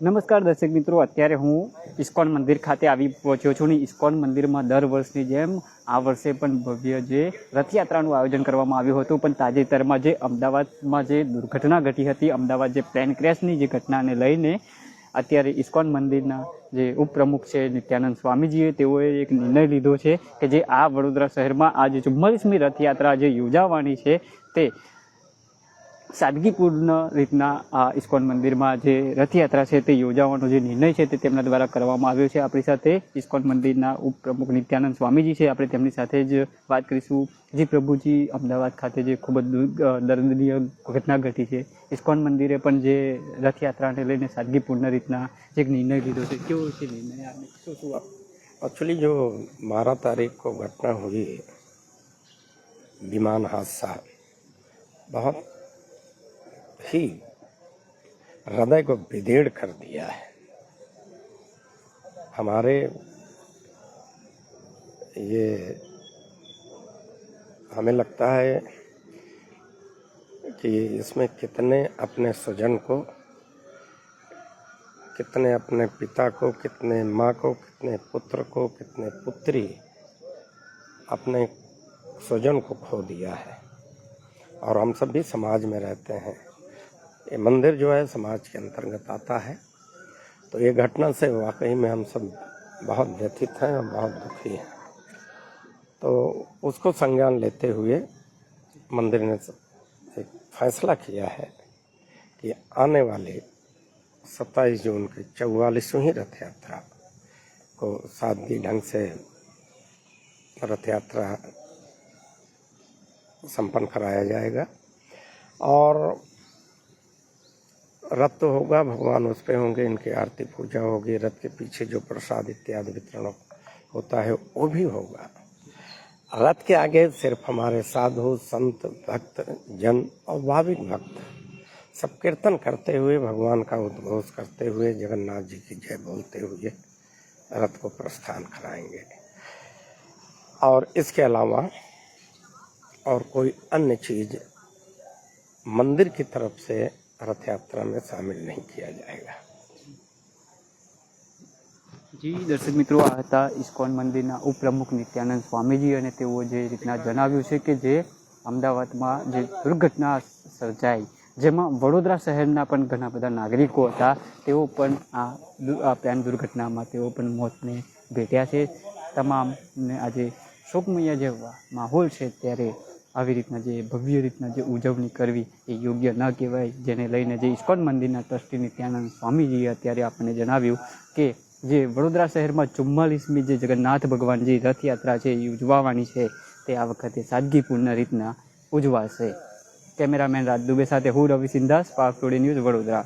નમસ્કાર દર્શક મિત્રો, અત્યારે હું ઇસ્કોન મંદિર ખાતે આવી પહોંચ્યો છું. ને ઇસ્કોન મંદિરમાં દર વર્ષની જેમ આ વર્ષે પણ ભવ્ય જે રથયાત્રાનું આયોજન કરવામાં આવ્યું હતું. પણ તાજેતરમાં જે અમદાવાદમાં જે દુર્ઘટના ઘટી હતી, અમદાવાદ જે પ્લેન ક્રેશની જે ઘટનાને લઈને અત્યારે ઇસ્કોન મંદિરના જે ઉપપ્રમુખ છે નિત્યાનંદ સ્વામીજીએ તેઓએ એક નિર્ણય લીધો છે કે જે આ વડોદરા શહેરમાં આ જે 44મી રથયાત્રા જે યોજાવાની છે તે સાદગીપૂર્ણ રીતના આ ઇસ્કોન મંદિરમાં જે રથયાત્રા છે તે યોજાવાનો જે નિર્ણય છે તે તેમના દ્વારા કરવામાં આવ્યો છે. આપણી સાથે ઇસ્કોન મંદિરના ઉપપ્રમુખ નિત્યાનંદ સ્વામીજી છે. આપણે તેમની સાથે જ વાત કરીશું. જી પ્રભુજી, અમદાવાદ ખાતે જે ખૂબ જ દર્દનીય ઘટના ઘટી છે, ઇસ્કોન મંદિરે પણ જે રથયાત્રાને લઈને સાદગીપૂર્ણ રીતના જે નિર્ણય લીધો છે, કેવો છે નિર્ણય? શું एक्चुअली जो 12 तारीख को घटना हुई, विमान हादसा बहुत ही हृदय को विदीर्ण कर दिया है. हमारे ये हमें लगता है कि इसमें कितने अपने स्वजन को, कितने अपने पिता को, कितने माँ को, कितने पुत्र को, कितने पुत्री अपने स्वजन को खो दिया है. और हम सब भी समाज में रहते हैं. ये मंदिर जो है समाज के अंतर्गत आता है. तो ये घटना से वाकई में हम सब बहुत व्यथित हैं और बहुत दुखी हैं. तो उसको संज्ञान लेते हुए मंदिर ने एक फैसला किया है कि आने वाले 27 जून की 44वीं रथ यात्रा को सादगी ढंग से रथ यात्रा संपन्न कराया जाएगा. और रथ तो होगा, भगवान उस पे होंगे, इनकी आरती पूजा होगी, रथ के पीछे जो प्रसाद इत्यादि वितरण होता है वो भी होगा. रथ के आगे सिर्फ हमारे साधु संत भक्त जन और भाविक भक्त सब कीर्तन करते हुए, भगवान का उद्घोष करते हुए, जगन्नाथ जी की जय बोलते हुए रथ को प्रस्थान कराएंगे. और इसके अलावा और कोई अन्य चीज मंदिर की तरफ से रथ यात्रा में शामिल नहीं किया जाएगा. જી દર્શક મિત્રો, આ હતા ઇસ્કોન મંદિરના ઉપપ્રમુખ નિત્યાનંદ સ્વામીજી. અને તેઓ જે રીતના જણાવ્યું છે કે જે અમદાવાદમાં જે દુર્ઘટના સર્જાઈ, જેમાં વડોદરા શહેરના પણ ઘણા બધા નાગરિકો હતા, તેઓ પણ આ પ્લેન દુર્ઘટનામાં તેઓ પણ મોતને ભેટ્યા છે. તમામને આજે શોકમય જે માહોલ છે, ત્યારે આવી રીતના જે ભવ્ય રીતના જે ઉજવણી કરવી એ યોગ્ય ન કહેવાય. જેને લઈને જે ઇસ્કોન મંદિરના ટ્રસ્ટી નિત્યાનંદ સ્વામીજીએ અત્યારે આપણને જણાવ્યું કે જે વડોદરા શહેરમાં 44મી જે જગન્નાથ ભગવાનજી રથયાત્રા છે એ ઉજવવાની છે, તે આ વખતે સાદગીપૂર્ણ રીતના ઉજવાશે. કેમેરામેન રાજ દુબે સાથે હું Ravi Sindha, Spark Today News, Vadodara.